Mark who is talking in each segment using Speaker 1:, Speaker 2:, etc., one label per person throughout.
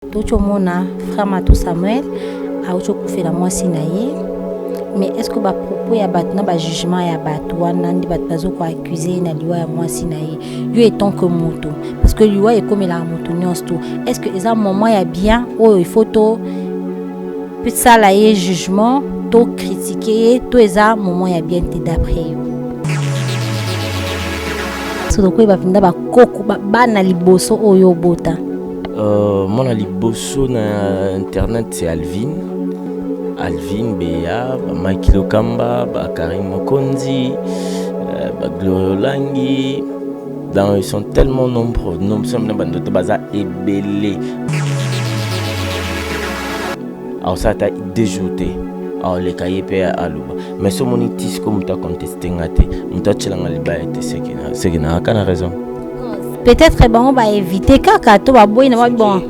Speaker 1: D'autres mona frère Matou Samuel a autre fait la moi sinaye. Mais est-ce que ba propos ya batna ba jugement ya batwa nandi batbazo ko accuser na liwa ya moi sinaye. Yo étant que moto parce que liwa est comme la moto nyonsto. Est-ce que eza moment ya bien ou il faut to peut ça la jugement to critiquer to eza moment ya bien d'après yo. So donc ba pinda ba koko ba na liboso oyo bota.
Speaker 2: Mon liboso na internet c'est Alvin Bea, Mike Lokamba, Karim Mokonzi, Glorio Langi. Ils sont tellement nombreux, nous sommes de baza ébélé. Alors ça t'a déjouté. Alors les cahiers paient à l'ouba. Mais ce monitis comme tu as contesté, tu as tiré la liberté, c'est qu'il n'a aucune raison.
Speaker 1: Peut-être bon va éviter kaka to ba boy na bon.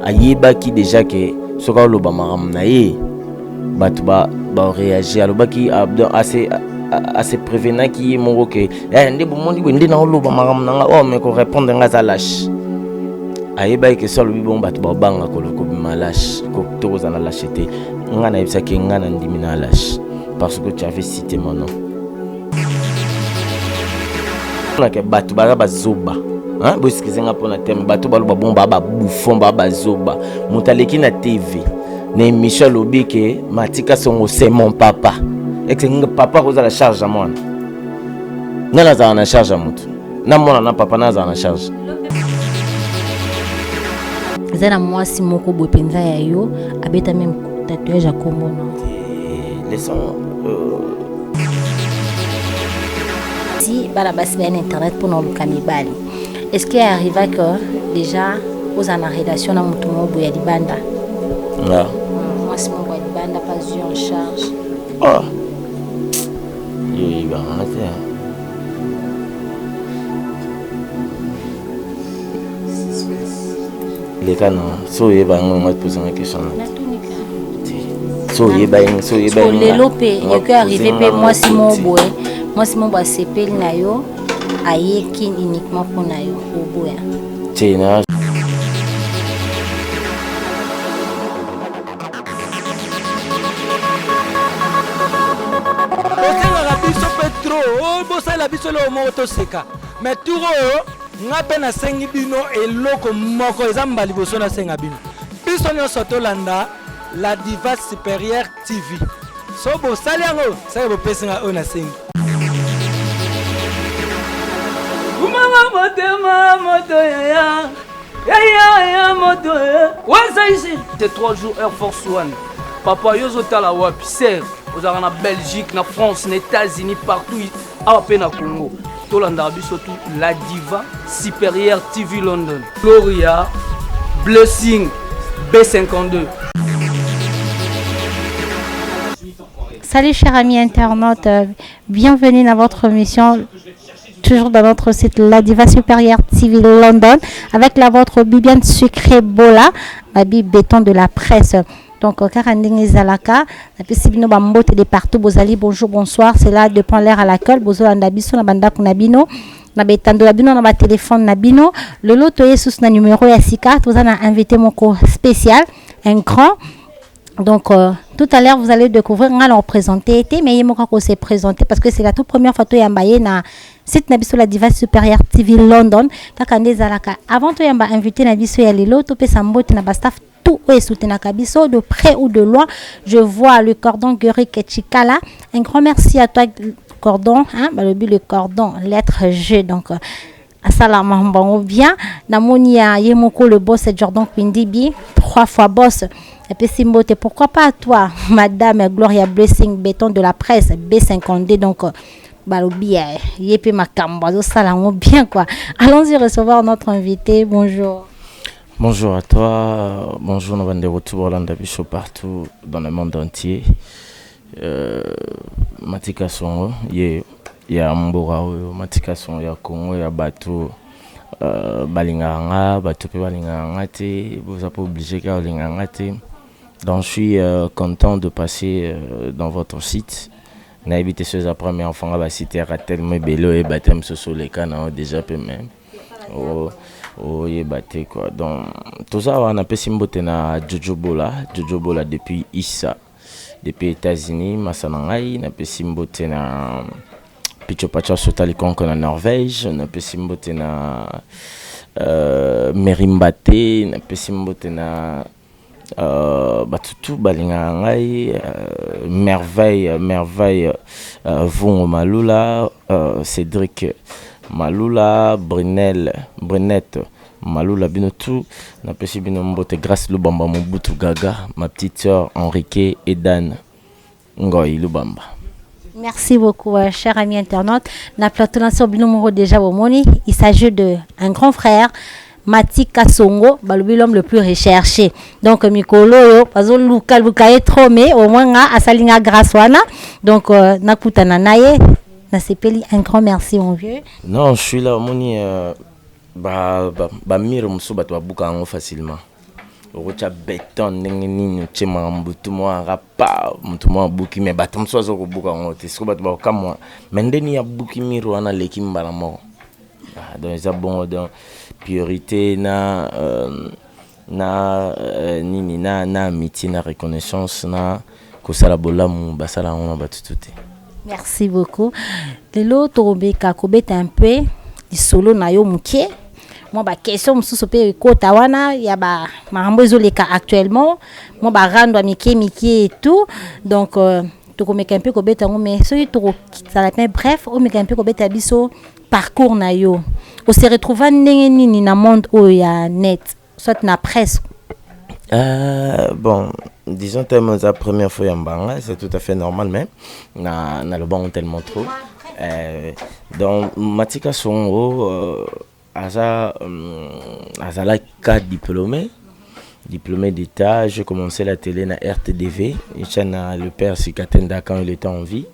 Speaker 2: Ayeba qui déjà que ce que le bamaram naie ba réagir le baki assez prévenant qui mon que ndé bon monde ndé na lo bamaram na oh mais ko répondre nga lâche. Ayeba que seul bon ba banga ko lâche ko to za na lâcheté nga na ibisa ke nga na ndimina lâche parce que tu avais cité mon nom. On a que batu ba zoba. Hein, parce que c'est un peu na thème bateau baluba bon baba bouffon baba zoba mutaleki na TV na Michel Obike matika songo c'est mon papa et que papa koza la charge à moi na za na charge à mutu na mona na papa na za na charge
Speaker 1: zana moi si moko bopenza ya yo abeta même tatouage à kombo non
Speaker 2: laissons
Speaker 1: si bala basi ba internet pour nous kanibali. Est-ce qu'il arrive que déjà aux en relation à mon tournoi Boya Libanda?
Speaker 2: Non.
Speaker 1: Moi c'est mon Boya Libanda pas eu en charge.
Speaker 2: Oh. Il va arrêter. Les cas non. So il va me poser une question. So il va
Speaker 1: les lopé il peut arriver que moi c'est mon Boya. Moi c'est mon Boya CP na yo. Aïe qui uniquement pour nayo au boya.
Speaker 2: Tina.
Speaker 3: La biso petro, oh bossa la biso le moto seka. Mais turo nga pe na sengi bino eloko moko ezamba liboso na senga bino. Biso nyo soto landa la diva supérieure TV. So bossa yango, ça bo pesinga o na sengi.
Speaker 4: T'es 3 jours Air Force One. Papa, yozo tala wapi serre. Vous avez en Belgique, en France, en États-Unis, partout. À peine à Congo. Tolanda surtout la diva supérieure TV London. Gloria, Blessing, B52.
Speaker 1: Salut chers amis internautes, bienvenue dans votre émission. Toujours dans notre site La Diva Supérieure TV London avec la vôtre Bibiane Sucré Bola, ma bibi béton de la presse. Donc, Karanding Zalaka, la piscine Bambote de partout, Bozali, bonjour, bonsoir. C'est là de prendre l'air à l'accueil. Bozola Nabiso, na banda Kunabino, na betando Nabino, na téléphone Nabino. Le loto est sous na numéro Yassika. Vous avez invité mon cours spécial, un grand. Donc, tout à l'heure, vous allez découvrir, on va leur présenter, mais il m'a s'est présenté parce que c'est la toute première photo Yambaye na site Nabiso La Diva Supérieure TV London. Kakande Zalaka. Avant tout, Yamba invité Nabiso Yalilo, Topé Sambote, Nabastaf, tout est soutenu Kabiso, de près ou de loin. Je vois le cordon Guéric et Chikala. Un grand merci à toi, cordon, hein, le cordon, lettre G. Donc, assalamu bon bien. Namonia Yemoko, le boss, c'est Jordan Quindibi, 3 fois boss. Et puis Simbote, pourquoi pas à toi, Madame Gloria Blessing, béton de la presse, B52, donc Balobi, Yépi Makambo, salamu bien quoi. Allons-y recevoir notre invité, bonjour.
Speaker 2: Bonjour à toi, bonjour nous venons de retour Hollande Bichot partout dans le monde entier. Matika Songo, il y a Mbora, Matika Songo, il y a Congo, il y a Bateau. Balinganga, Bateau Balinganga, vous n'êtes pas obligé de Balinganga. Donc je suis content de passer dans votre site. Na évité ce après mais enfin va citer Ratel Mebelo et Batem Soso les canaux déjà peu même. oyeba te quoi. Donc toza wana pesi mbote na Jojo Bola depuis Issa, depuis États-Unis. Masana ngai na pesi mbote na Picho Pacha Sotali Konko na Norvège, na pesi mbote na Merimbate, na pesi mbote na batutu balinga ngai merveille Vungo Malula, Cédric Malula, Brunette Malula binotu na pesi bino mbote grâce Lubamba Mobutu Gaga, ma petite sœur Enrique et Dan Ngoy Lubamba.
Speaker 1: Merci beaucoup, cher ami internaute. Na plateau sur Binomoro déjà au Moni. Il s'agit de un grand frère, Mati Kasongo, l'homme le plus recherché. Donc, Mikolo, yo, pazo Luka est trop, mais au moins, à Salinga Graswana. Donc, Nakutana Naye, na sepeli un grand merci, mon vieux.
Speaker 2: Non, je suis là, Moni, mire musu bato babuka ngo facilement. Rocha béton ndenge nini chema mbutu mwa rapa mtu mwa buki me bato musu azo kubuka ngo te siko bato bakamwa mendeni ya buki miro wana leki mbala moko. Donc ça bon donc priorité na nini na amitié na reconnaissance na kosala bolamu basala ngo batutute.
Speaker 1: Merci beaucoup. Lelo tobeka kobeta un peu solo na yo mukie. Moi ba question mususu pe ko tawana ya ba marambo ezoleka actuellement moi ba rando miki et tout donc to komeka un peu kobeta ngo mais soki to ça la peine bref o meka un peu kobeta biso parcours na yo o se retrouver ndenge nini na monde o ya net soit na presse.
Speaker 2: Bon, disons tellement la première fois en Banga, c'est tout à fait normal même na le bon tellement trop donc Matika Songo Azalaka diplômé d'état. J'ai commencé la télé na RTDV. Le père Sikatenda quand il était en vie.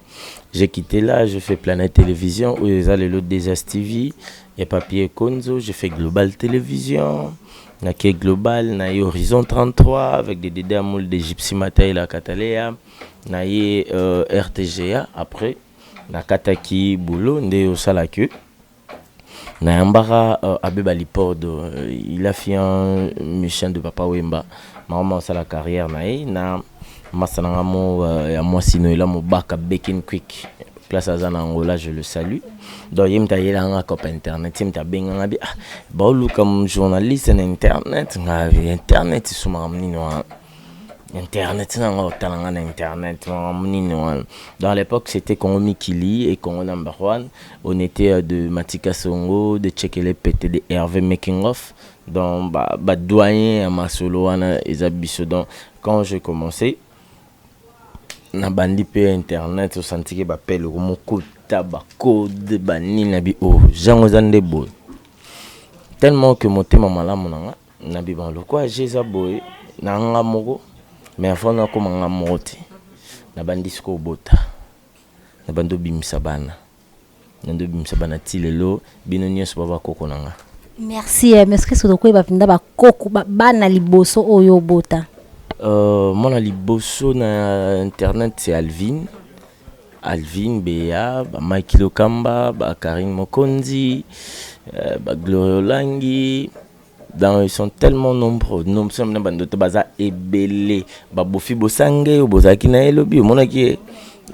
Speaker 2: J'ai quitté là, j'ai fait Planète Télévision où ils allaient l'autre des STV et Papier Konzo. J'ai fait Global Télévision. Na qui Global, na Horizon 33 avec des Dédé Amoul de Gypsy Mataï la Cataléa. Na RTGA après. Na Kataki Boulot, Nde Osalake. Nayambara Abeba Lipordo, il a fait un mission de Papa Wemba. Maman ça la carrière na Masanangamo ya moi sino il a mon bac à Bekin Quick. Place à Zanangola, je le salue. Donc il m'a dit là cop internet, il m'a benga bi ba lu comme journaliste en internet, internet sous ma Internet, dans l'époque c'était Congo Mikili et Congo Number One. On était de Matika Songo, de Tchekele Pété, de Hervé Making Off. Donc doyen à ma solo donc quand j'ai commencé na bandi pe internet au senti que bapel comme kota ba code bani na bi o jango zande bo tellement que motema malamu nanga na bi ban lo quoi jeza boy na nga moko. Mais avant na komanga moti na bandisco bota na bando bimisa bana tilelo bino nyonso baba koko nanga.
Speaker 1: Merci merci so ko ba pinda ba koko bana liboso oyo bota.
Speaker 2: Mon liboso na internet c'est Alvin Bea ba Mike Lokamba ba Karim Mokonzi ba Glorio Langi. Donc ils sont tellement nombreux na bandoto baza ebele ba bofi bosange bozaki na elobi monaki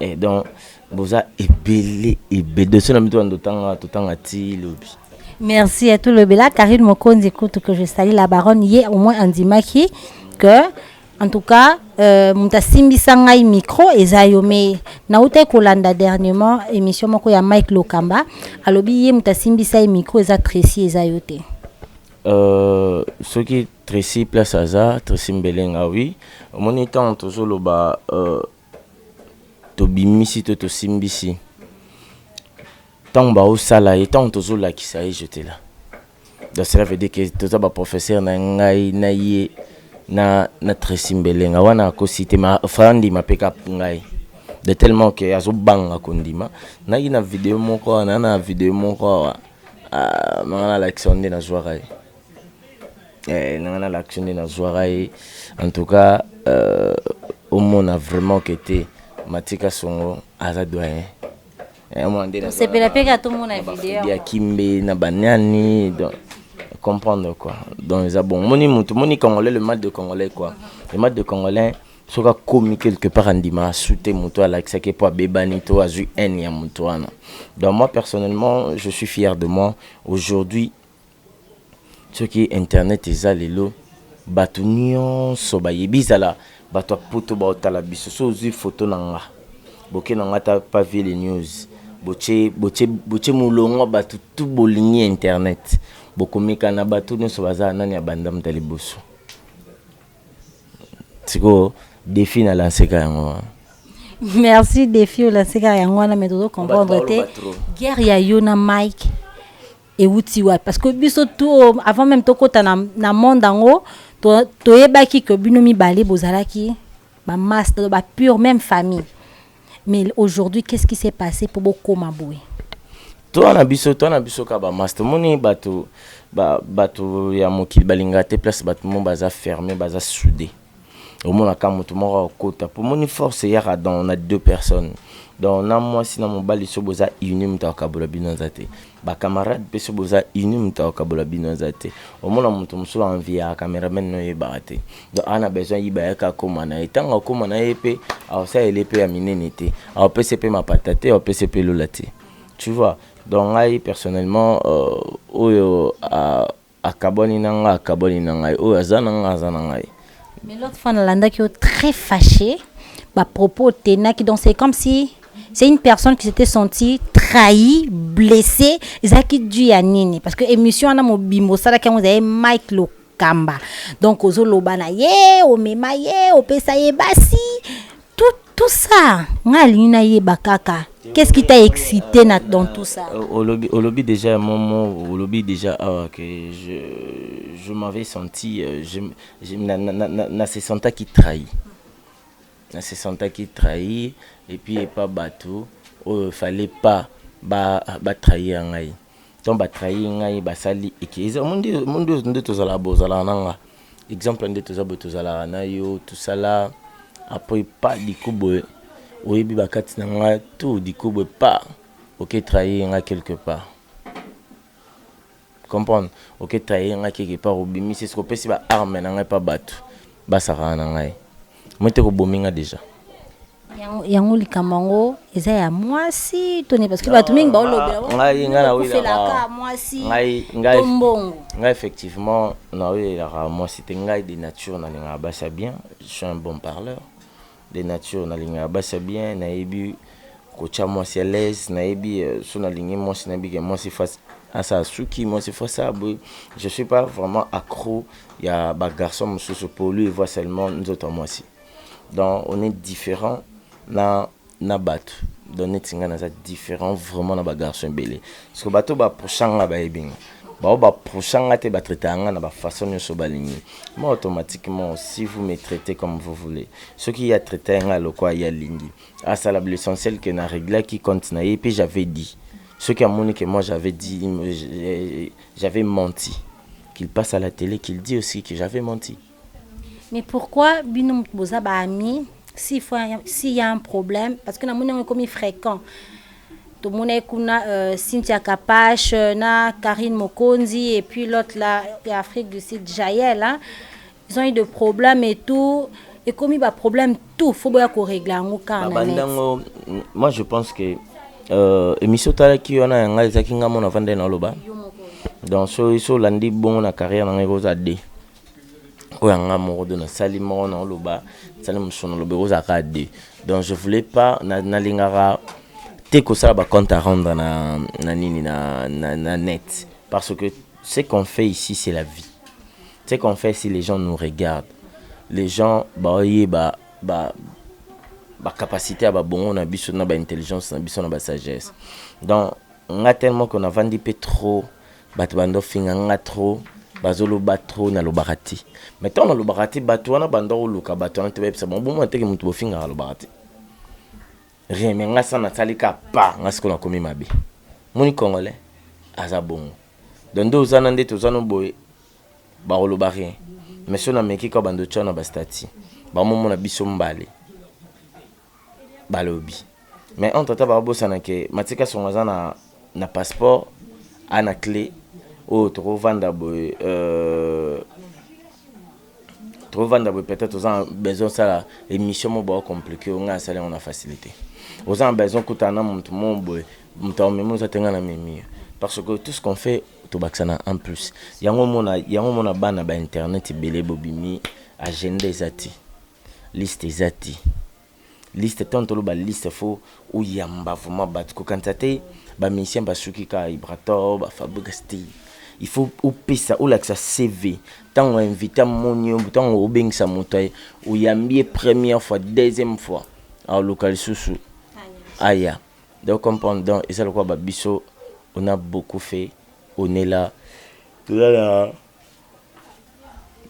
Speaker 2: et donc boza ebele de cela mito ndotanga totanga ti lobi.
Speaker 1: Merci à tout le bela Karine Mokonzi écoute que je salue la baronne hier au moins andimaki que en tout cas muta simbisa ngai micro ezayo mais na uta kolanda dernièrement émission moko ya Mike Lokamba alobi ye muta simbisa micro eza Tracy ezayo te.
Speaker 2: Ce qui est Tracy place à ça, Tracy Mbelenga oui. Mon étant toujours le bas, tobimisi to simbisi. Tant ba au sala et tant toujours là qui ça j'étais là. Donc cela veut dire que tout ça ba professeur na ngai na ye na Tracy Mbelenga wana ko cité ma frandi ma pick up ngai. De tellement que azo banga kondima. Na ina vidéo moko na vidéo moko na l'action de na soirée. L'action de la soirée en tout cas au monde a vraiment été Matika Songo azadoyen
Speaker 1: c'est pour la paix à tout le monde la vidéo
Speaker 2: ya kimbe na banani donc comprendre quoi. Donc ça bon, moni congolais, le mal de congolais quoi. Le mal de congolais, soit commis quelque part en dimanche, souté muto à l'accès que pour bébanito à zu en ya muto ana. Donc moi personnellement, je suis fier de moi. Aujourd'hui, ce qui est internet et ça lelo, batu nyonso ba yebizala, batu poto ba otala biso so zu photo nanga. Boké nanga ta pas vu les news. Boche mulongo batu tout bolingi internet. Bokomika na batu nyonso baza nani ya bandam taliboso. Tiko défi na lancer ka yango.
Speaker 1: Merci défi au lancer ka yango na méthode comprendre te. Guerre ya Yona Mike et Utiwa parce que biso tout avant même to kota na monde ango to yebaki que binomi balé bozalaki ba master ba pure même famille. Mais aujourd'hui, qu'est-ce qui s'est passé pour beaucoup maboué?
Speaker 2: Toi na biso ka ba master moni bato ya mokili balingate place bato mon baza fermé baza soudé. Au moins la kamoto moko kota pour moni force yara dans on a deux personnes. Donc na moi si na mon bali so boza uni mta kabola binozate. Ba camarade pe so boza uni mta kabola binozate. Au moins moto musula envie ya cameraman no yebate. Donc ana besoin yiba ka komana etanga komana epé alors ça elle epé ya minenete. Alors PCP ma patate, au PCP lolate. Tu vois. Donc moi personnellement oyo a kaboni nanga oyo azana.
Speaker 1: Mais l'autre fois, Nalanda qui est très fâché, à propos de Tena, donc c'est comme si c'est une personne qui s'était sentie trahie, blessée, Zaki Duyanini. Parce que l'émission, on a mon bimbo, ça, qui a Mike Lokamba. Donc, aux Olobana, au Mema, au Pesaye Bassi, tout ça. Bakaka. Qu'est-ce qui t'a excité dans tout ça?
Speaker 2: Au lobby déjà, que je m'avais senti, se sentais qui trahit. Se sentais qui trahit, et puis pas bateau, fallait pas trahir un aïe. Donc, trahir un aïe, sali, et qui est mon Dieu, de tous à la bozala nanga. Exemple, de tous à la nayo, tout ça là, après pas du coup, oui, bakati nanga tout du coup pas OK trahir nga quelque part. Comprendre OK trahir nga quelque part obimi c'est ce que pesi ba arme nanga pas battu. Ba sara nanga. Moi te ko bominga déjà.
Speaker 1: Yango likamango eza ya mwasi toni parce que ba tuminga ba olobela.
Speaker 2: Ngai ngana oui
Speaker 1: la mwasi.
Speaker 2: Ngai effectivement na oui la mwasi te ngai de nature na linga ba ça bien, je suis un bon parleur. De nature na linga basa bien na ebi kocha moi c'est l'aise na ebi so na linga moi c'est nabi que moi c'est face à ça suki moi c'est face à je suis pas vraiment accro il y a ba garçon monsieur pour lui voit seulement nous autres moi aussi donc on est différent na batu donc netinga na ça différent vraiment na ba garçon belé parce que bato ba prochain ba ebing ba prochain te ba traiter anga na ba façon yo so balingi moi automatiquement si vous me traitez comme vous voulez ce qui a traité anga le quoi ya lingi à ça l'essentiel que na règle qui compte na et puis j'avais dit ce qui a montré que moi j'avais dit j'avais menti qu'il passe à la télé qu'il dit aussi que j'avais menti.
Speaker 1: Mais pourquoi binom boza ba ami s'il y a un problème parce que na moni on comme fréquent. Tout le monde est Cynthia Kapache, Karine Mokonzi et puis l'autre là, Afrique du Sud, Jaël. Hein? Ils ont eu des problèmes et tout. Et comme il y a des problèmes, tout, il faut bien qu'on règle.
Speaker 2: Moi, je pense que émission qui on a un gars qui a mon vendé dans le bas. Donc, so lundi bon na carrière dans les roses à D. Ou un gars mort de na salimon dans le bas, salimon son le rose à D. Donc, je voulais pas na lingara. Que ça va compte à rendre na net parce que ce qu'on fait ici c'est la vie. Ce qu'on fait si les gens nous regardent, les gens capacité à bon on a biso na ba intelligence na biso na ba sagesse. Donc on a tellement qu'on a vendu trop bato bando finga nga trop bazolo ba trop na lobarati. Maintenant na lobarati bato na bando luka bato na tebe ça bon moment te que mutu bo finga na lobarati. Rien mais ngasa na talika pa ngasi ko na komi mabe moni congolais aza bon donc deux ans ndé to zano boy ba rolo ba rien mais so na meki ko bando tchana ba stati ba momo na biso mbale balobi mais entre temps ba bossa na ke matika so ngazana na passeport ana clé oh trop vendre boy peut-être aux gens besoin ça émission mo ba compliqué on a ça on a facilité aux gens besoin kutana muntu mo boy muta memo za tenga na mimi parce que tout ce qu'on fait to baxana en plus yango mona bana ba internet belé bobimi agenda ezati liste ezati liste tanto ba liste fo ou yamba vraiment bat ko kantate ba mission ba suki ka Ibrator ba Fabricasti il faut ouper ça ou là que ça CV tant on invite monio tant on beng ça monter ou yambie première fois deuxième fois au local sous aya donc comprendre donc et ça le quoi ba biso on a beaucoup fait on est là tout là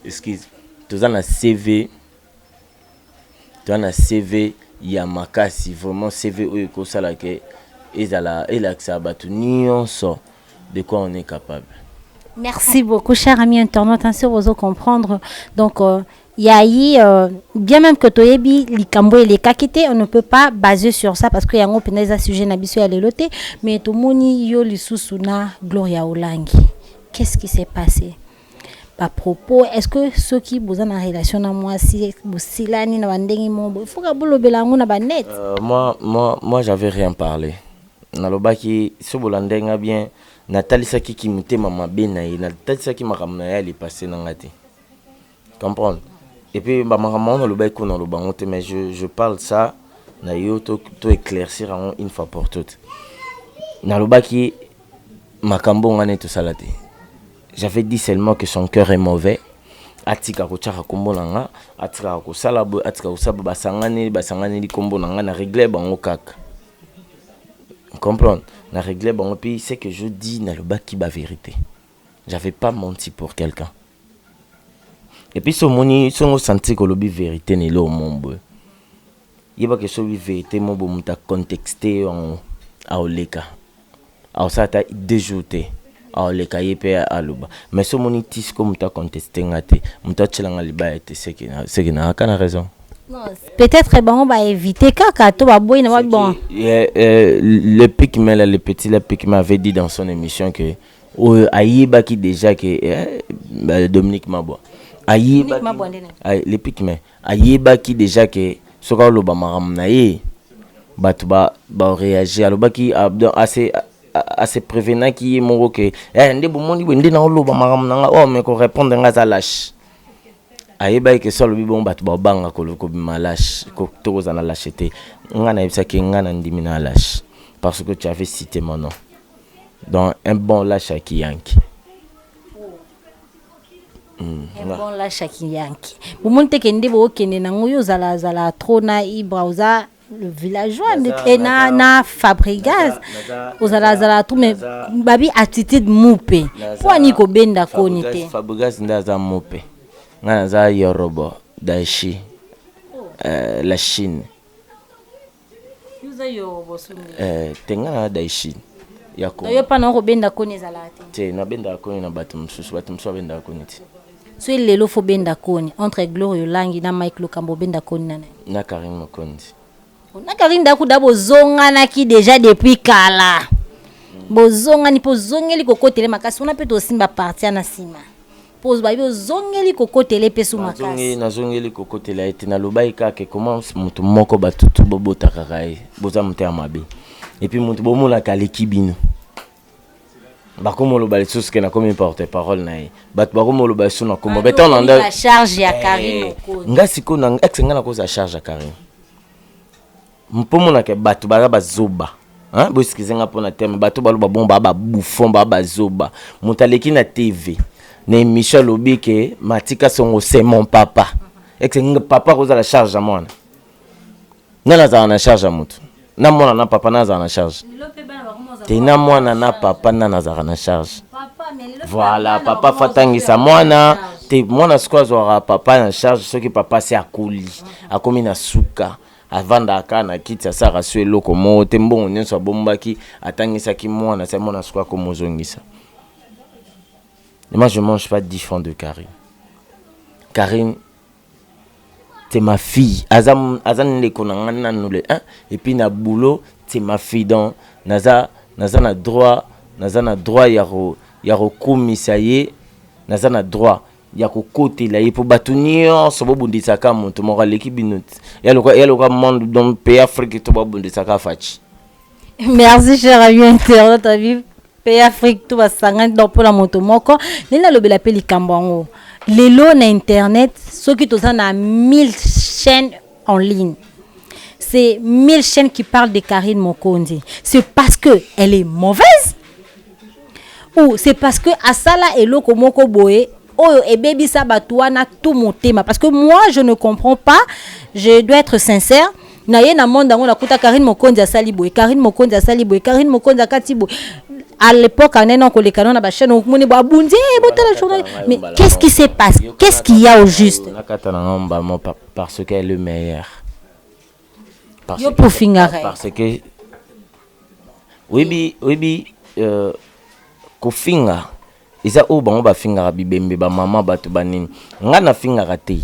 Speaker 2: excuse tout ça na CV ya makasi vraiment CV ou ko sala ke ezala elaxa batu nyonso de quoi on est capable.
Speaker 1: Merci beaucoup, cher ami internaute. Ainsi, vous allez comprendre. Donc, bien même que Toyebi, Likambo et les Kakite, on ne peut pas baser sur ça parce qu'il y a un autre sujet n'abissé à l'éloté. Mais tout le monde yo lissusuna Gloria Olangi. Qu'est-ce qui s'est passé? À propos, est-ce que ceux qui vous ont en relation à moi, si vous silani na bandengi mombo, il faut que vous le belango na banet.
Speaker 2: Moi, j'avais rien parlé. Nalobaki, ce bolandenga bien. Nathalie Saki qui mute maman benaï Nathalie Saki makamna ya li passé nangati comprendre et puis maman on le bail qu'on le bangote mais je parle ça na yo to éclaircir une fois pour toutes na le baki makambo ngane to salate j'avais dit seulement que son cœur est mauvais atika ko chaka kombo nanga atika ko salabo atika ko saba basangani li kombo nanga na régler bango kaka comprendre na réglé bon puis c'est que je dis na le bas qui ba vérité j'avais pas menti pour quelqu'un et puis ce moni son senti que le vérité n'est là au monde il va que ce vérité mon bon muta contexté en à oleka à ça ta déjouté à oleka yepé à luba mais ce moni tis comme muta contesté ngate muta tchelanga liba était c'est que na kana raison.
Speaker 1: Non, peut-être bon, on va éviter quand tout va bon.
Speaker 2: Le Picmel, le petit le Picmel avait dit dans son émission que Aïba qui déjà que Dominique Mabo. Aïba le Picmel. Aïba qui déjà que ce qu'on l'obama ramnaye. Batuba réagir. Le baki assez prévenant qui est mon que ndé bon monde ndé na l'obama ramnanga oh mais qu'on répondre à lâche. Aïba que ça le bon batuba banga ko malache ko toza na lâcheté ngana ibisa ke ngana ndimina lâche parce que tu avais cité mon nom donc un bon lâche à Kiyanki
Speaker 1: un bon lâche à Kiyanki bu monte ke ndé bo kende na ngoyo zala trona ibrauza le villageois et na Fabregas zala tout mais babi attitude moupe pour ni ko benda ko ni te
Speaker 2: Fabregas ndaza moupe ngana Yoruba Daichi la Chine tenga Daichi yako
Speaker 1: yo pa na ko benda ko ni zalate
Speaker 2: te na benda ko ni na batum benda ko ni
Speaker 1: so lelo fo benda ko ni entre Gloria Olangi na Mike Lukambo benda ko ni
Speaker 2: na Karim Mokondi
Speaker 1: na Karim Dakuda bozonga na ki déjà depuis kala bozonga ni pozongeli kokotele makasi on a peut aussi simba partir na sima pose ba yo zongeli kokotele pesu makasi
Speaker 2: na zongeli kokotele ete na lobai kake comment mutu moko batutu bobota kakae boza mutu amabe et puis mutu bomola kaleki bino bakomo lo bali soske na comme porte parole nae bat bakomo lo bali sona comme beton nanda
Speaker 1: la charge ya Karim Mokondi
Speaker 2: ngasi ko na ex ngana ko za charge ya Karim mpomona ke batu ba zoba hein boskizenga pona thème batu baloba bomba ba bouffon ba zoba mutaleki na TV na Michel Obike matika songo c'est mon papa ex papa ko za la charge à moi na za na charge à mutu na mwana na papa na za na charge te na mwana na papa na za na charge voilà papa fatangisa mwana te mwana squazora papa na charge ce que papa c'est akuli akomi na suka avanda akana kiti asaka so eloko mo te mbongo nyonso abombaki atangisaki mwana c'est mwana squwa ko mozongisa. Et moi je mange pas 10 francs de Karim. Karim c'est ma fille azam le konangana nule hein et puis na boulot c'est ma fille donc naza na droit ya kokomisa ye naza na droit ya kokotela ye po bato nyonso bobundisaka moto moko aleki bino te ya loka monde donc pays Afrique to babundisaka faci.
Speaker 1: Merci cher ami internaute abi pays Afrique to basangani donc pour la moto moko nina lobela pe likambo yango lelo na internet soki toza na 1000 chaînes en ligne. C'est 1000 chaînes qui parlent de Karine Mokonzi. C'est parce que elle est mauvaise ou c'est parce que asala eloko moko boye oyo ebebi sabatouana tout mon thème parce que moi je ne comprends pas, je dois être sincère. Na ye na monde ngo nakuta Karine Mokonzi asali boye, Karine Mokonzi asali boye, Karine Mokonzi akati boye. À l'époque on est non les canons na ba chaîne on ba bundi botala journal. Mais qu'est-ce qui se passe? Qu'est-ce qu'il y a au juste?
Speaker 2: Nakata na ngamba parce qu'elle est le meilleur. Parce que oui kofinga eza o bango ba finga bibembe ba mama bato banini nga na finga raté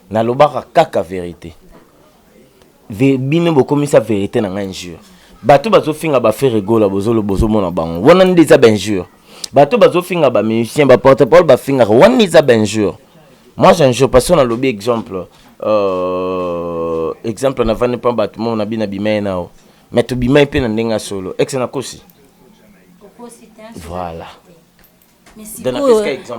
Speaker 2: na lobaka kaka vérité bino bokomisa vérité na nga injure bato bazo finga ba faire rigola bozo mona bango wana ndeza benjure bato bazo finga ba musicien ba porte-parole ba finga wana ndeza benjure. Moi j'injure parce qu'on a lobby exemple exemple na vane pa bato mo na bina bimay nao mais to bimay pe na ndenga solo ex na kosi voilà.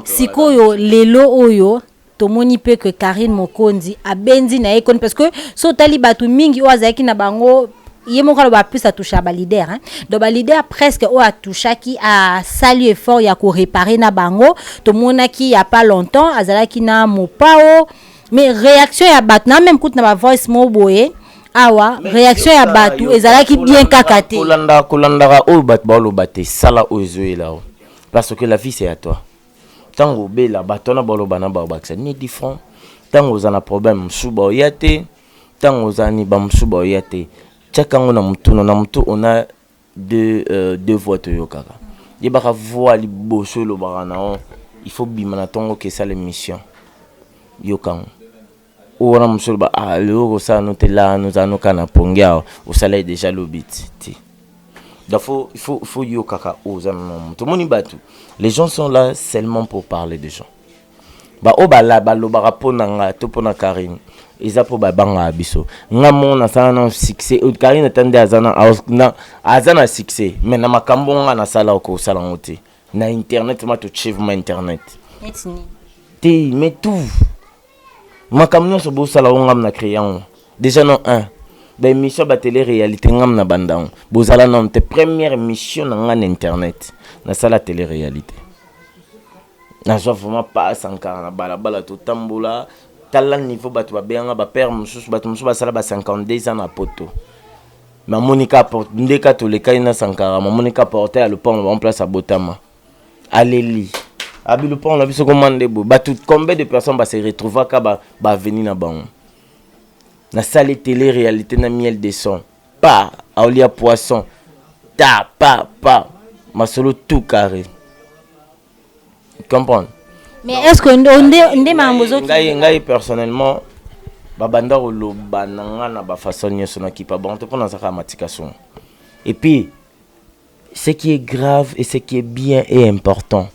Speaker 1: Sikoyo lelo oyo tomoni pe que Karine Mokonzi abenzi na ekon parce que so tali batu mingi o azaki na bango ye moko ba plus a toucher ba leader hein donc ba leader presque o a touché qui a salué effort ya ko réparer na bango to monaki ya pas longtemps azalaki na mopao mais réaction ya batu na même kout na ba voice mo boye awa réaction ya batu ezalaki bien kakate
Speaker 2: kolanda o batu ba lo baté sala o ezoela parce que la vie c'est à toi. Tango bela batona bolo bana ba baksa ni différent. Tango za na problème suba yate, tango za ni ba suba yate. Tchakango na mutu on a deux voix to yokaka. Yebaka voix li boso lo barana il faut bimana tongo que ça l'émission. Yokango. O na muso ba le ça no te la nous anu kana pongia au salaire déjà lobit. Il faut yokaka aux amis. Tout le monde batu. Les gens sont là seulement pour parler des gens. Ba obala balo baraponanga topona Karine. Ils pour banga abiso. Ngamo na sana succès. Karine attendait azana succès. Mais na makambo na sala ko sala ngote. Na internet ma to chief ma internet. Ti mais tout. Makamno so bo sala ngam na créant. Déjà non un. Ben mission ba télé réalité ngam na bandang bozala non te première mission na ngana internet na sala télé réalité na so vraiment pas sankara na bala to tambola tala niveau batu ba benga ba père mususu batu mususu ba sala ba 52 ans na poto ma Monica porte ndeka to le kaina sankara ma Monica porter à le pont en place à Botama aleli abi le pont la biso commande bo batu combien de personnes ba se retrouver ka ba venir na bango na salle télé réalité na miel de son pas aolia poisson ta pas ma solo tout carré comprendre.
Speaker 1: Mais est-ce que ndé mambozo
Speaker 2: ngai personnellement babanda lo bananga na ba façon nyoso na kipa bon te pona saka matikation et puis ce qui est grave et ce qui est bien et important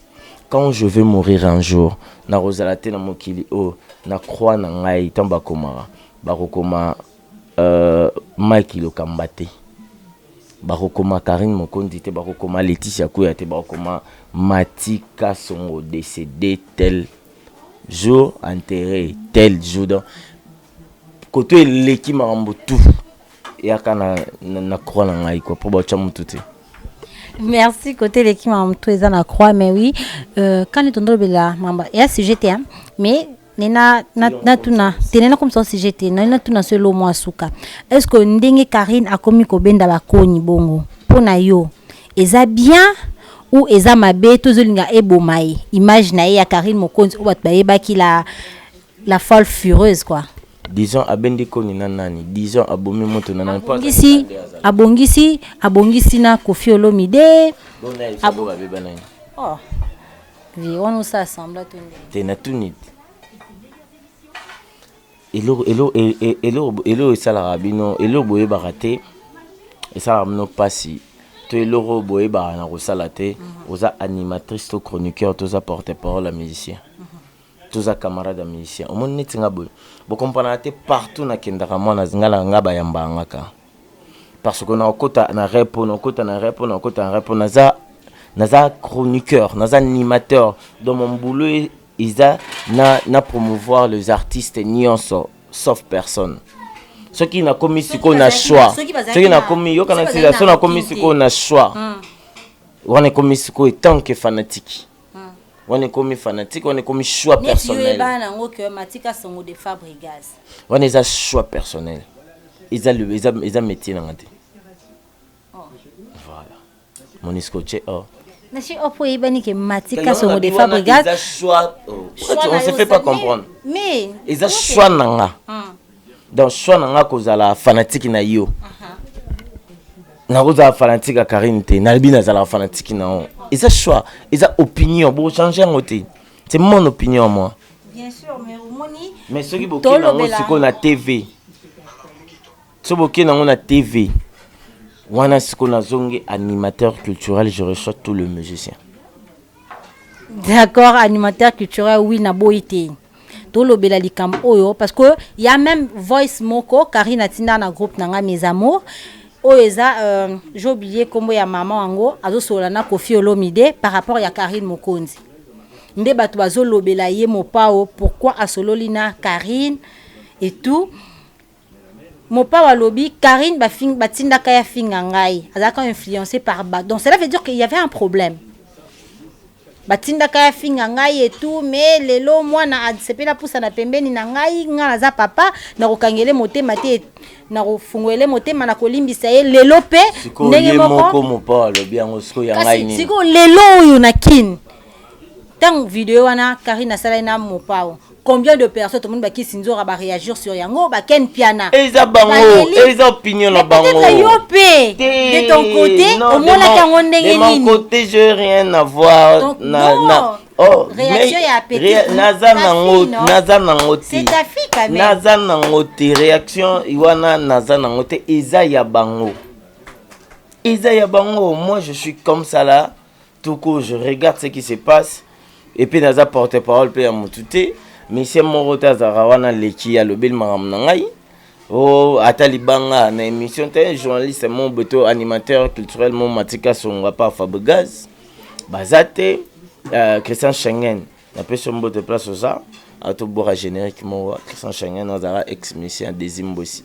Speaker 2: quand je vais mourir un jour na rosalate na mokili o na croix na ngai tamba komara bakokoma Mike Lokambate bakokoma Karine Mokonzi te bakokoma Laetitia Koya te bakokoma Matika Songo décédé tel jour enterré tel jour donc côté l'équipe marambo tout yaka na croix na ngai quoi pour bacha mutu te.
Speaker 1: Merci côté l'équipe marambo tout eza na croix mais oui quand on tombe là mamba il y a sujet hein mais nena natuna tenena comme ça si j'étais nena tuna selo mo asuka est-ce que ndenge Karine akomi ko benda ba koni bongo pona yo eza bien ou eza mabe tozolinga ebomai image na ya Karine Mokonzi o bat ba ki la folle furieuse quoi
Speaker 2: disons abendi koni nani disons abomi moto nani
Speaker 1: pas abongisi na Koffi Olomide oh vi on ça semble
Speaker 2: tena tunit Hello, ça la rabino, hello boye baraté, et ça la rabino passi. tu es l'euro boé bah na rosalate aux animatrices to chroniqueurs tous à porte-parole à musicien tous à camarades à musicien au monde netinga boy vous comprenez partout na kendaka mwana zingala ngaba yamba ngaka parce qu'on a okota na répondre okota na répondre okota na répondre naza chroniqueur naza animateur dans mon boulot isa na promouvoir les artistes nyonso sauf personne ceux qui n'a commis ce qu'on a choix ceux qui n'a commis yo kana c'est ça na commis ce qu'on a choix on est commis ce qu'on tant que fanatique on est commis fanatique on est commis choix personnel on est un choix personnel ils ont métier dans ngate voilà mon escoché oh
Speaker 1: Nasi opo ibani ke matika songo de Fabregas.
Speaker 2: On se fait pas comprendre.
Speaker 1: Mais
Speaker 2: ils ont choix nanga. Donc choix nanga kozala fanatique na yo. Na kozala fanatique à Karine te, na libi na zala fanatique na on. Ils ont choix, ils ont opinion, bon changer en côté. C'est mon opinion moi.
Speaker 1: Bien sûr, mais moni.
Speaker 2: Mais ceux qui beaucoup na on na TV. Ceux qui na TV. Wana sikona zongi animateur culturel, je reçois tous les musiciens.
Speaker 1: D'accord, animateur culturel, oui, na boité. Tout le belalikam oyo, parce que il y a même Voice Moko, Karine Atina na groupe nanga Mes Amours. Oeza, j'ai oublié comment ya maman ango, azo solana Kofi Olomide par rapport à Karine Mokonzi. Nde batu bazo lobela ye mopao, pourquoi asololina Karine et tout. Mon papa lobby, Karine batinda kaya fingangai, azaka influencé par Bad. Donc cela veut dire qu'il y avait un problème. Batinda kaya fingangai et tout, mais lelo moi na adsepe la poussa na pembeni na ngai nga za papa na kokangele motema te na kofungwele motema na kolimbisa ye lelo pe
Speaker 2: ndenge moko mon papa lobby yango siko ya ngai ni.
Speaker 1: Siko lelo oyo na kin. Tant vidéo wana Karine asala na mon papa. Combien de personnes tout le monde qui s'inzora va réagir sur yango ba ken piana
Speaker 2: et ça bango et ça opinion la bango
Speaker 1: de ton côté au moins la kango ndenge nini
Speaker 2: de mon côté je rien à voir
Speaker 1: donc,
Speaker 2: na oh
Speaker 1: réaction ya petit
Speaker 2: naza nango
Speaker 1: c'est ta fille quand même
Speaker 2: naza nango te réaction iwana naza nango te eza ya bango moi je suis comme ça là tout court je regarde ce qui se passe et puis naza porte-parole pe ya mutute Monsieur Morota Zarawana Leki ya lobel maram nangai oh atalibanga na émission te journaliste mon beto animateur culturel mon matika songa pa Fabregas bazate Christian Schengen na peso mbote place oza ato bora générique mo Christian Schengen ozara ex mission des Imbosi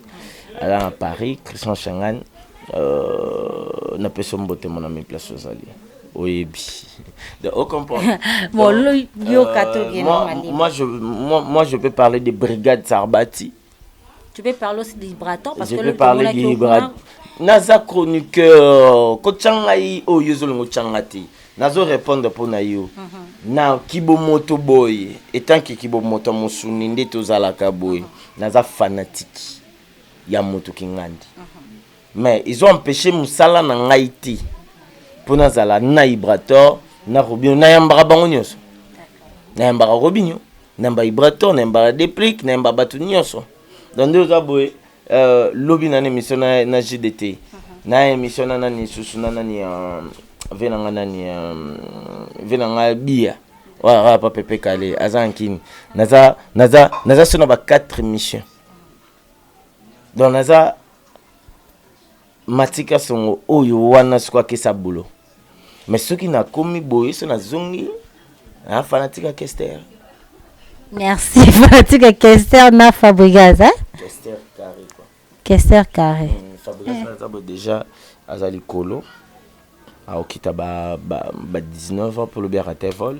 Speaker 2: à Paris Christian Schengen na peso mbote mon ami place ozali. Oui, au comprend.
Speaker 1: Bon,
Speaker 2: moi, je peux parler de Brigade Sarbati.
Speaker 1: Tu peux parler aussi de Libraton parce
Speaker 2: je
Speaker 1: que
Speaker 2: peux parler de Libraton. Naza chroniqueur, Kochangai o yuzolo changati. Nazo répondre pour nayo. Na kibomoto boy, étant que kibomoto musuni nde tozalaka boy. Naza fanatique. Ya moto kingandi. Mais ils ont empêché Moussala na ngaiti. Pour nazala na Librator na Robinho na yambara bango nyonso na yambara Robinho na yambara Librator na yambara Déplique na yambara batu nyonso dans deux aboye lobby na émission na JDT na émission na nani susu na nani venanga nani venanga bia wa pa pepe kale azankini naza sona ba 4 émissions donc naza matika songo oyo wana sokwa kesa bulo mais ceux qui n'a commis boy sont na zongi a fanatique Kester.
Speaker 1: Merci fanatique Kester na Fabregas hein
Speaker 2: Kester carré quoi
Speaker 1: Kester carré
Speaker 2: Fabregas na zabo déjà azali kolo a okita ba 19h pour le BRT vol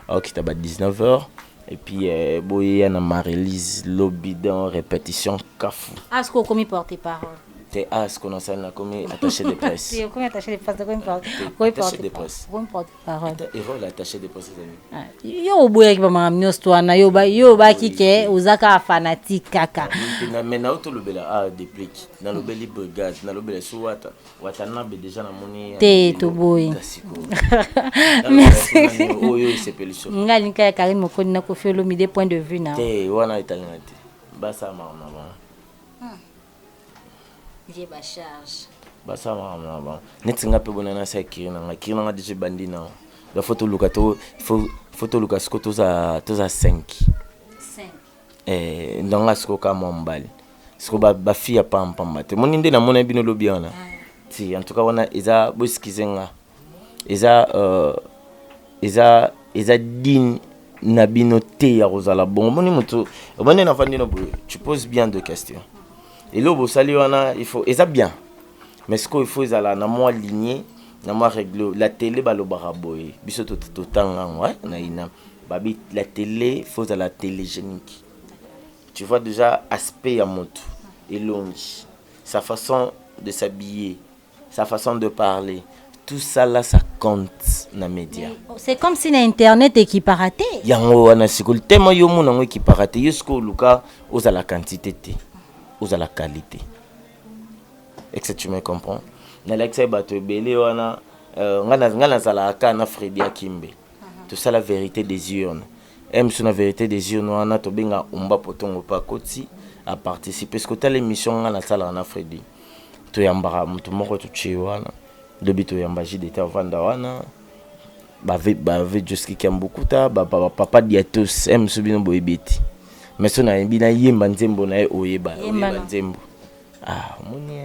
Speaker 2: a okita ba 19h et puis boy na Marie-Lise lobby dans répétition kafou
Speaker 1: est-ce qu'on commis porte-parole
Speaker 2: c'est ce qu'on a comme attaché de presse.
Speaker 1: C'est comme attaché de presse,
Speaker 2: attaché de presse.
Speaker 1: Comme porte-parole.
Speaker 2: Et voilà attaché de presse amis.
Speaker 1: Yo boya ki ba mamnyos to na yo ba kike uzaka fanatique kaka.
Speaker 2: Mais na auto lobela Déplique. Na lobeli Brigade, na lobela Suwata. Watana be déjà na moni.
Speaker 1: Te to boy.
Speaker 2: Merci. Oyo s'appelle ça.
Speaker 1: Ngali ka Karine Mokonzi na Kofi Olomide point de vue na.
Speaker 2: Te wana italien te. Basa mama.
Speaker 1: J'ai ma charge.
Speaker 2: basa mama ba netinga pe bonana sa kirina déjà bandina la photo lukato photo lukas ko toza 5 ndanga siko kama mbali siko ba fia pamba te moni nde na mona bino lobiana ti en tout cas wana eza boskizenga eza din na bino te ya rozala bon moni moto moni na fandi no tu poses bien deux questions et là bo sali wana il faut eza bien mais ce qu'il faut ezala na moi ligné na moi règle la télé balobara boy biso to tanga ouais na ina babi la télé faut la télégénique. Tu vois déjà aspect à moto et longe, sa façon de s'habiller, sa façon de parler, tout ça là ça compte na média.
Speaker 1: C'est comme si l'internet équiparaté.
Speaker 2: Yango wana sikol tellement yo mona ngo équiparaté jusqu'au luka aux à la quantité aux à la qualité. Est-ce que tu me comprends? Na l'excès bato belé wana ngana sala ka na Freddy Akimbe. Tout ça la vérité des yeux. Aime sur la vérité des yeux wana to benga umba potongo pa koti à participer parce que telle émission ngana sala na Freddy. To yambara mutu moko to chiwana. Debi to yamba JDT vanda wana. Ba ve Joski Kambukuta papa diatos aime sur bino boyebeti. Mais so na bina yemba nzembo na oyeba nzembo. Ah moni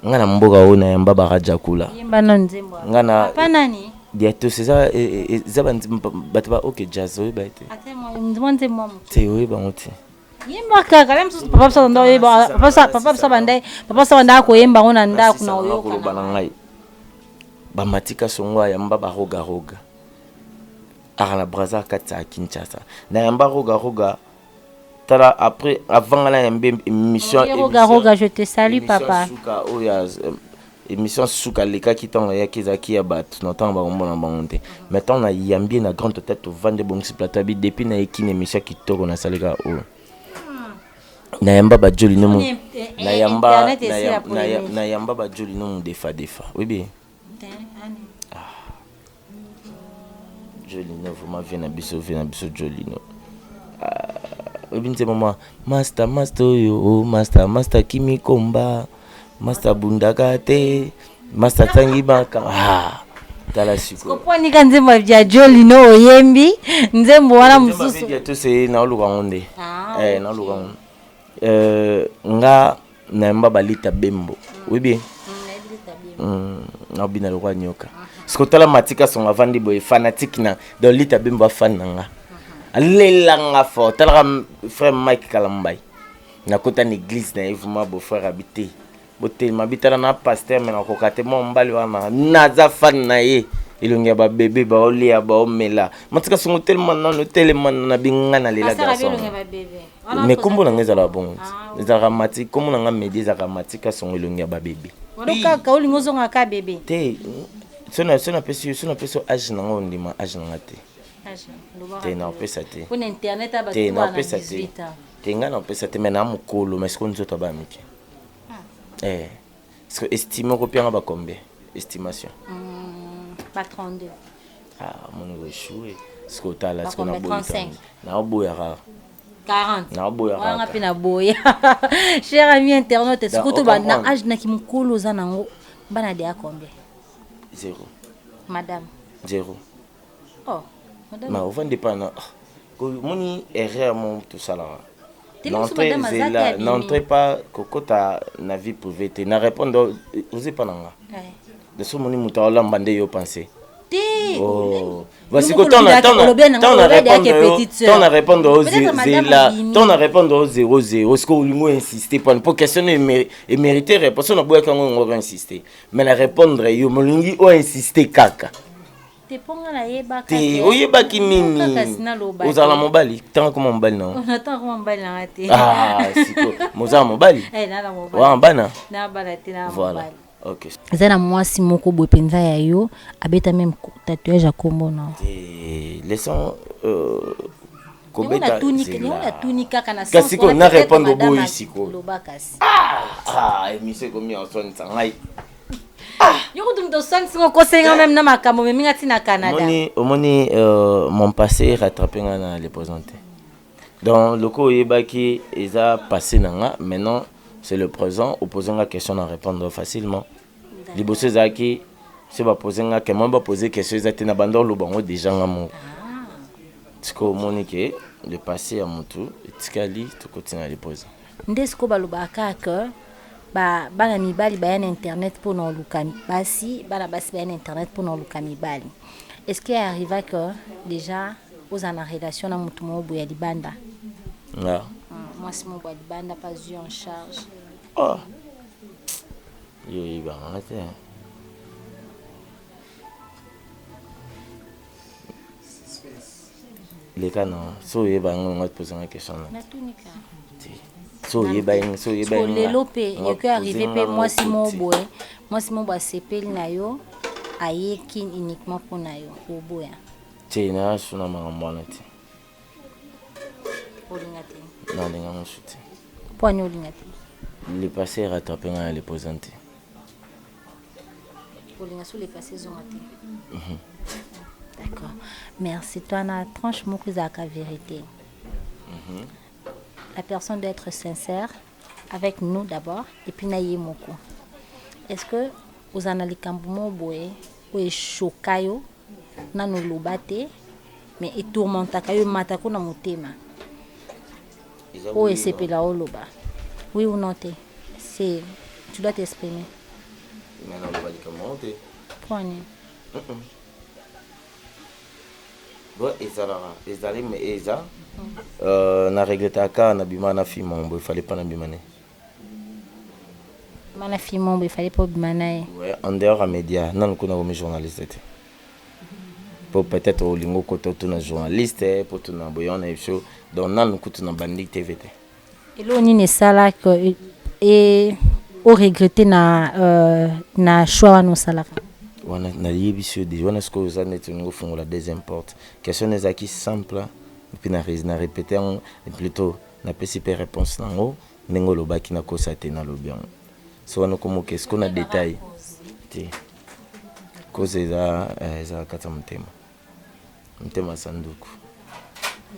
Speaker 2: ngana mboga ona yamba baraja kula
Speaker 1: yemba nzembo
Speaker 2: ngana
Speaker 1: papa nani
Speaker 2: diato c'est ça za batba OK jazz oyeba ete
Speaker 1: ate mo nzembo
Speaker 2: te oyeba ngoti
Speaker 1: yemba kaka lem so papa sa ndo oyeba papa sa banda ko yemba ona nda kuna oyoka
Speaker 2: ko bana ngai ba matika songwa yamba baroga ala braza katsa Kinshasa na yamba roga tala après avant la émission
Speaker 1: roga je te salue papa
Speaker 2: suka oya émission suka leka kitonga ya kizaki ya bat notant ba mbona bangonte maintenant na yambi na grande tête vendre bon plateau bi depuis na ekine émission kitoko na salika o na yamba ba joli no na yamba ba joli no defa oui bien joli no vraiment vient na biso joli no maman master yo master kimi komba master bundakate master tangi baka tala siko
Speaker 1: koponi ka nzembo ya joli no oyembi nzembo wana mususu
Speaker 2: ya to se na oluka ngonde na oluka nga na mba balita bembo oui bien na bina lokwa nyoka siko tala matika songa vandi boy fanatique na dans lita bembo fan nga alelanga fort tala frère Mike Kalambay na kota na église na evuma bo frère habité botel mabitala na pasteur mais na kokate mo mbali wana naza fan na ye ilongia ba bébé ba olia ba omela matika songo tellement na binga na lela garçon mais kombo na ngeza la bon ezaka matika kombo na ngam ezaka matika songo ilongia ba bébé
Speaker 1: waloka ka olingo zonga ka bébé
Speaker 2: te sona peso âge na ngondima âge na te te na pesa te
Speaker 1: pour internet aba
Speaker 2: te na pesa te te ngana pesa te mais na mukolo mais qu'on nzoto ba miki est-ce que estime ko pianga ba combien estimation
Speaker 1: pas 32
Speaker 2: mon échoué ce que tu as là ce qu'on a boya na boya 40 na boya
Speaker 1: anga pina boya cher ami internaute ce que tu ba na âge na ki mukolo za nango bana de a combien
Speaker 2: 0
Speaker 1: madame
Speaker 2: 0
Speaker 1: oh
Speaker 2: mais on va dépendre moni erreur mon tout ça là n'entrez pas kokota na vie privée te na répondre osez pas nanga de ce moni mutaola mbande yo penser oh voici que ton répondre au 00 est-ce que vous insister pour question et mériter réponse on a beau qu'on va insister mais la répondre yo molingi o insister kaka
Speaker 1: te ponga na yeba ka
Speaker 2: te oyeba kinini ozala mobali tant comme mobali non
Speaker 1: tant comme mobali na te
Speaker 2: siko mozala mobali
Speaker 1: na mobali
Speaker 2: wa bana
Speaker 1: na bana te na
Speaker 2: voilà OK
Speaker 1: zana mwasi moko boye penza ya yo abeta même tatouage ya kombo na
Speaker 2: laissons
Speaker 1: kobeta la tunika kana
Speaker 2: kasi ko na répondre boy siko émission comme ya son sangai
Speaker 1: yoko tumto sansingo ko senga même na makambo mais minga tina Canada
Speaker 2: omoni mon passé rattrapé na les présenter donc loko yebaki eza passé nanga maintenant c'est le présent. Opposant la question à répondre facilement. Liboso zaki, c'est pas poser la question, pas poser question. Ils étaient abandonnés le banc déjà en amour. C'est comme Monique, de passer à mon tour. Et Tikali, tout continue à les poser.
Speaker 1: Ndesko balubaka que bana mibali ba internet pour non lukami basi bana basi ba internet pour non lukami bali. Est-ce qu'il arrive que déjà aux en relation na mutu mo boya libanda?
Speaker 2: Ah.
Speaker 1: Moi si mon boya libanda pas eu en charge.
Speaker 2: Oh. Il va arrêter. Les cas non, so il va on va te poser une question là. So il va
Speaker 1: les lopé, il peut arriver pe moi si mon boya sepeli na yo aye qui uniquement pour na yo au boya.
Speaker 2: Tina suna mangambana ti.
Speaker 1: Olingate.
Speaker 2: Non, les gars mon chuté.
Speaker 1: Pour nous olingate.
Speaker 2: Les passés rattrapés à les posanter.
Speaker 1: Olingate les passés zonate. D'accord. Merci. Toi, on a franchement que la vérité. La personne doit être sincère avec nous d'abord et puis naïe moko. Est-ce que vous en avez kambumo boé ou est chokayo na no lobate mais et tourmenta kayo matako na motema. Ou est sepela o loba. Oui ou non te? C'est tu dois t'exprimer.
Speaker 2: Mais non, le bali comment te?
Speaker 1: Prenez.
Speaker 2: Bon, ezali mais eza na regretté ka na bima na fi mon il fallait pas na bimane.
Speaker 1: Mana fi mon il fallait pas bimane.
Speaker 2: Ouais, en dehors à média, non qu'on a comme journaliste. Pour peut-être au lingo côté tout na journaliste pour tout na boyon na show donc non qu'on na bandit TV.
Speaker 1: Et là on est sala que et au regretter na choix no sala.
Speaker 2: Wana na yebisio de wana ce que ça net ngo fongo la deuxième porte question les acquis simple et puis na répéter et plutôt na pesipe réponse nango nengo lobaki na kosa te na lobian so wana comme qu'est-ce qu'on a détail ti cause za kata mtema sanduku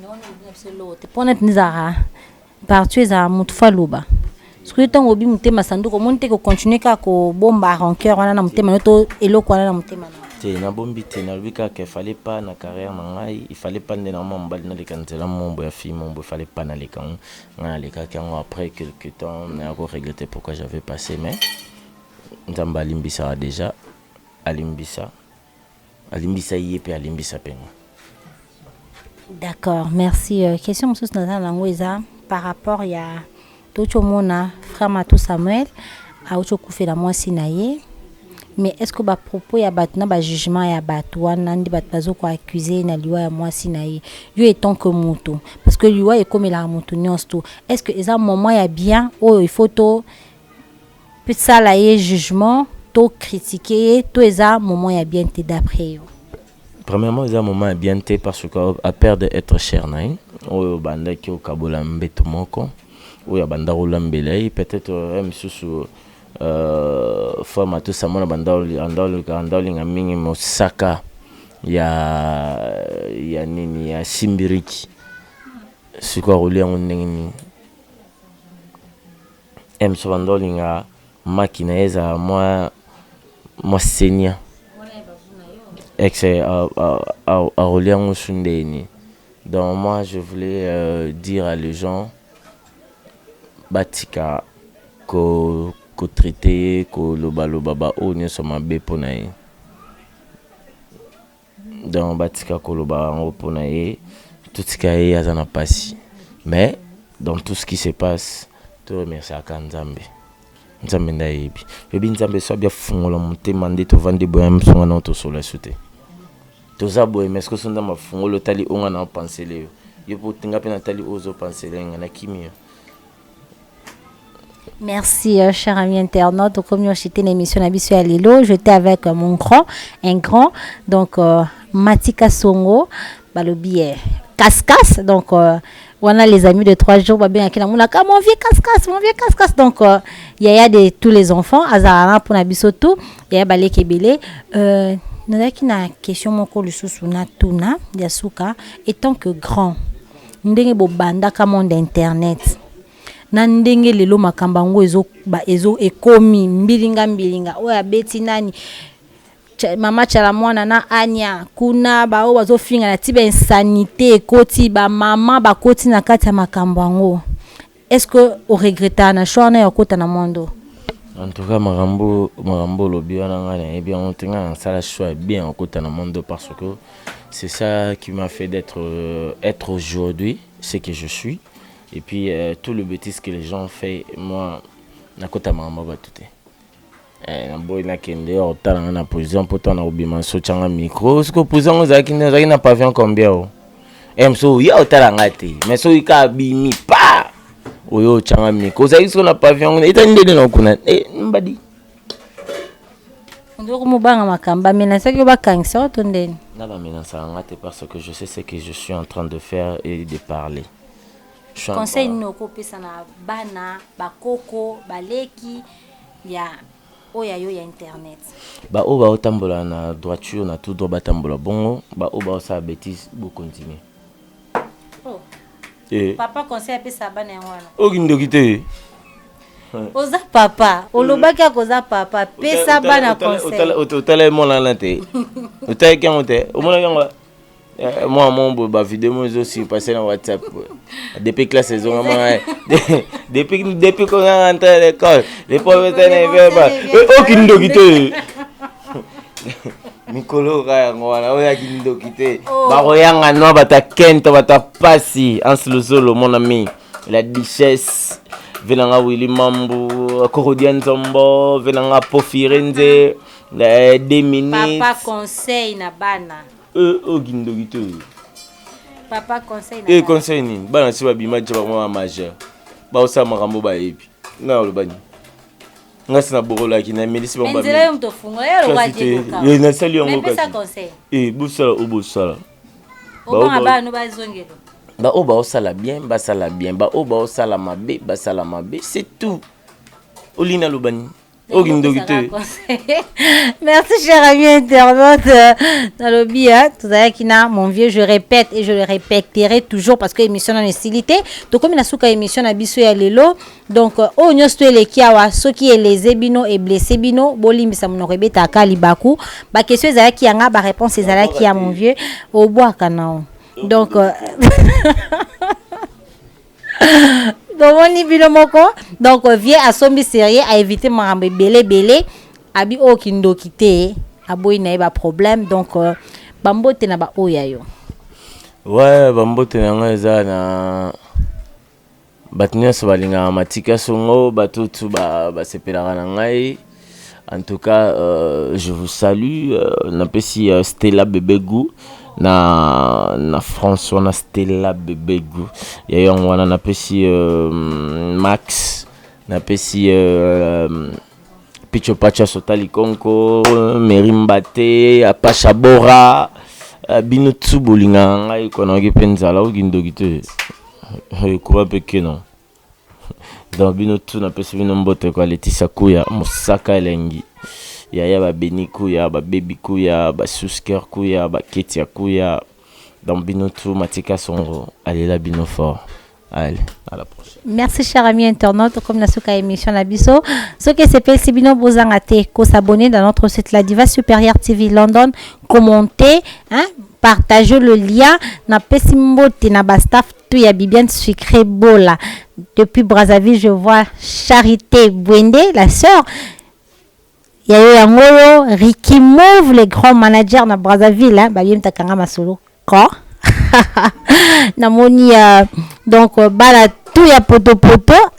Speaker 1: non absolument ponet nizara partout za mutfa loba ce que tant obi mutema sanduku monte ko continuer ka ko bomba rancœur wana na mutema to eloko wana na mutema na
Speaker 2: te na bombi te na lubika que fallait pas na carrière na ngai il fallait pas ndena mbali na lekantela mombo ya fille mombo fallait pas na lekan na leka quand après quelques temps na ko regretter pourquoi j'avais passé mais nzamba limbisa déjà alimbisa yepe alimbisa penga.
Speaker 1: D'accord, merci. Question monsieur Nathan par rapport ya Tocho mona frère Matou Samuel a ocho kufe la moi sinaye mais est-ce que ba propos ya batna ba jugement ya batwana ndi batbazo ko accuser na liwa ya moi sinaye yo étant que moto parce que liwa est comme la moto nyonsto est-ce que eza moment ya bien oh il faut to peut ça la jugement to critiquer to eza moment ya bien te d'après yo.
Speaker 2: Premièrement eza moment ya bien te parce que à perdre être cher naï o banda ki o kabola mbeto moko ou banda rolambelay peut-être msusu forme tout ça mon banda andali ngamingi mosaka ya nini ya simbiriki siko rolia ndengini mso bandoli nga makina eza moi senia ex a rolia ngusundeni. Donc moi je voulais dire à les gens batika ko traiter ko loba baba o ne soma be ponaye donc batika ko loba ngo ponaye tout ce qui est azana pasi mais dans tout ce qui se passe to remercier akanzambe nzambe ndaibi bebi nzambe so bia fungola mutema ndi to vande boya msonga na to sola sute to zabo mais ce que son dans ma fungolo tali onga na penser le yo potinga pe na tali ozo penser lenga na kimio.
Speaker 1: Merci, cher ami internaute. Comme nous avons une émission à Lilo, j'étais avec mon grand, donc Matika Songo, le billet Cascas. Donc, on a les amis de 3 jours, mon vieux Cascas. Donc, il y a de tous les enfants, Azara pour Nabisoto, il y a Balé Kebele. Nous avons une question, mon col Susuna Tuna, Yasuka, étant que grand, nous avons un banda comme monde internet. na ndenge lelo makamba ngo ezo ekomi mbilinga oya beti nani mama chala mwana na Anya kuna bao bazofinga na tiba insanité ekoti ba mama bakoti na kati ya makambo ngo. Est-ce que au regretta na shona ya kota na mondo?
Speaker 2: En tout cas, Marambo Lobby, eh bien, on tient ça la choix bien en côté dans le monde parce que c'est ça qui m'a fait être aujourd'hui ce que je suis. Et puis tout le bêtise que les gens font, moi, na côté Marambo va tout. Na boy na kende au talent na position pour ton obima so changa micro. Ce que position zaki na pavillon combien o? Emso ya au talent ngati. Mais so ika bimi pa. Oyo changa micro. Zaki so na pavillon ita ndene na kuna. Mbadi.
Speaker 1: Ndoko mubanga makamba mena saki ba kangisa to ndene.
Speaker 2: Na ba mena sa ngati parce que je sais ce que je suis en train de faire et de parler.
Speaker 1: Conseil no ko pesa na bana bakoko baleki ya oya yo ya internet.
Speaker 2: Ba o ba otambola na droiture na tout droit batambola bongo ba o ba sa bêtise bo continuer.
Speaker 1: Oh.
Speaker 2: Eh.
Speaker 1: Papa conseil pesa bana ngwana.
Speaker 2: O kindokite.
Speaker 1: Oza papa, olobaki akoza papa pesa bana conseil.
Speaker 2: Otala mo la lante. Otala kengote. O mona kengo. Moi mon ba vidéo moi aussi passer dans WhatsApp. Depuis classe saison depuis qu'on est rentré à l'école, les professeurs ne veulent pas. Aucune dokite. Mikolo ka ngwana oya kindokite. Ba royanga no bata kento bata pasi en solo mon ami. La duchesse venanga Willy Mambu, Korodian Zombo, venanga Pofirenze, 2 minutes.
Speaker 1: Papa conseil na bana.
Speaker 2: Ogindogito.
Speaker 1: Papa conseil na.
Speaker 2: Conseil ni. Bana si babima jaba mwa majeur. Ba osa makambo ba yebi. Na olobani. Ngasi na borola ki na melisi ba ba.
Speaker 1: Nzela mto fungo ya lo waje boka.
Speaker 2: Ye na sali yango
Speaker 1: kasi. Mais pesa conseil.
Speaker 2: Busala obosala.
Speaker 1: Ba ba no ba zongelo.
Speaker 2: Ba o ba osala bien, ba sala bien. Ba o ba osala mabe, ba sala mabe, c'est tout. Olina lobani.
Speaker 1: Merci cher ami internaute dans le bien tout à kina mon vieux je répète et je le répéterai toujours parce que émission en hostilité donc comme la souka émission na biso ya lelo donc o nyosto elekia wa soki eleze bino et blessé bino bolimbisa monorebeta kali baku ba question za ki yanga ba réponse za ki ya mon vieux au bois kanao donc donc vieux à sombi sérieux à éviter marambe belé abi o kindo kité aboy na ba problème donc bambote na ba oya yo
Speaker 2: ouais bambote na ngeza na batnya so balinga matika songo batutu ba sepelaka na ngai en tout cas je vous salue na pesi Stella Bebegu na François na Stella Bebegu ya yon wana na pesi Max na pesi Picho Pacha Sotali Konko Merimbate Apacha Bora bino tsubulinga ngai kona ke penzala o gindogite ko peke non donc bino tu na pesi bino mbote kwa Letisa Kuya Mosaka elengi ya ba Beni Kuya ba Baby Kuya ba Susker Kuya ba Ketia Kuya dans bino tu matika songo allez la bino fort. Allez, à la prochaine.
Speaker 1: Merci cher ami internaute comme la souka émission la biso ce que c'est si bino bozangate ko s'abonner dans notre site La Diva Supérieure TV London, commenter hein, partager le lien na pesimbote na ba staff tout ya Bibiane Sucré Bola depuis Brazzaville. Je vois Charité Bwende la sœur ya yo yangolo Ricky Move les grands managers na Brazzaville hein ba yem takanga masolo ko namoni donc bala tout ya poto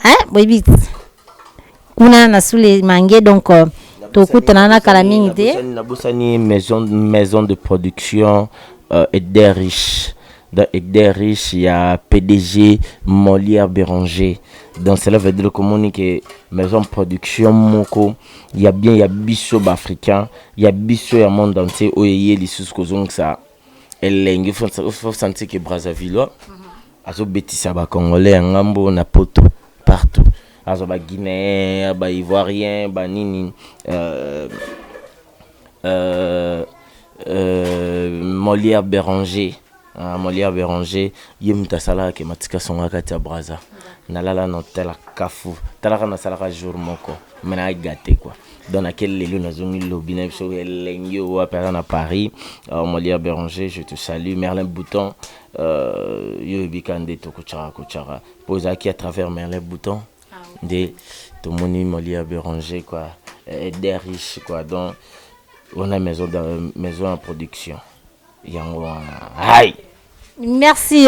Speaker 1: hein boy kuna na sous mangé donc tokutana na kala mingi te
Speaker 2: na bosani maison de production Eder Riche. Dans Eder Riche, il y a PDG Molière Béranger. Donc cela veut dire que maison de production moko, il y a biso africain, il y a biso ya monde entier oyeye les sous kozong ça. Il faut sentir que Brazzaville azo betisa ba congolais ngambo na poto partout. Azo ba guinéen, ba ivoirien, ba nini Molière Béranger. Molière Béranger, yemta sala ke matika songa kati ya Brazza. nalala na hôtel à Kafou talaka na salaka jour moko mais na gâté quoi dans laquelle les lieux nazongi lobby na biso elengio à Paris Molière Béranger je te salue Merlin Bouton yo bikande to kuchara posaki à travers Merlin Bouton de tout moni Molière Béranger quoi des riches quoi donc on a maison en production yango aïe.
Speaker 1: Merci.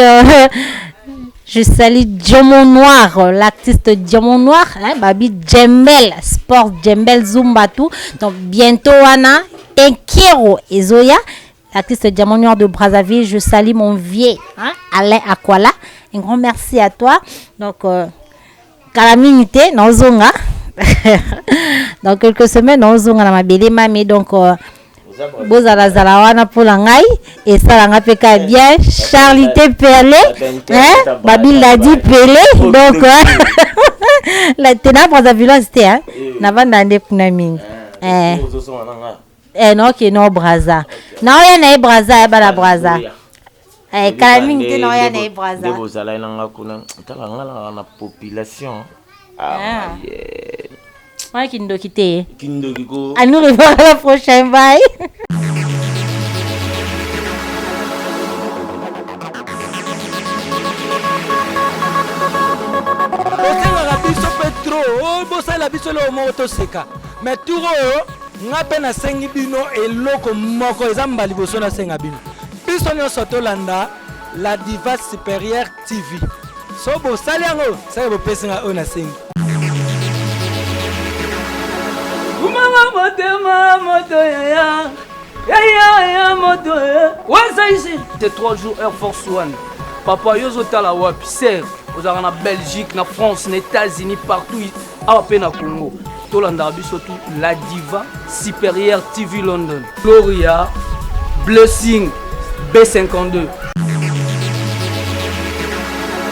Speaker 1: Je salue Diamant Noir, l'artiste Diamant Noir, hein, Babi Djembel, Sport Djembel Zumba tout. Donc bientôt Anna, Tenkero et Zoya, l'artiste Diamant Noir de Brazzaville. Je salue mon vieux, hein, Alain Akwala. Un grand merci à toi. Donc Kalaminité, Nozonga. Dans quelques semaines, Nozonga na mabele mami donc. Bozala zalawana pour la ngai et ça la ngapeka bien Charité Pelé hein Babil l'a dit Pelé donc la tena pour la violence c'était hein na vanda nde kuna mingi non que non braza non ya na braza ba la braza kalami te non ya na braza
Speaker 2: de bozala na kuna tala ngala na population
Speaker 1: ouais, Kindoki te.
Speaker 2: Kindoki go.
Speaker 1: À nous revoir la prochaine. Bye.
Speaker 3: osengaka biso petro bosala biso leo moko toseka mais turo oyo nga mpe nasengi bino eloko moko eza mbala liboso nasenga bino biso nyonso tolanda la diva supérieure tv so bosali yango saka bopesi nga oyo nasengi
Speaker 4: Kumanga motema moto ya moto waza ici de 3 jours Air Force One papa yozo tala wapi serre aux en Belgique na France na États-Unis partout à peine à Congo tolanda biso tout la diva supérieure TV London Gloria Blessing B52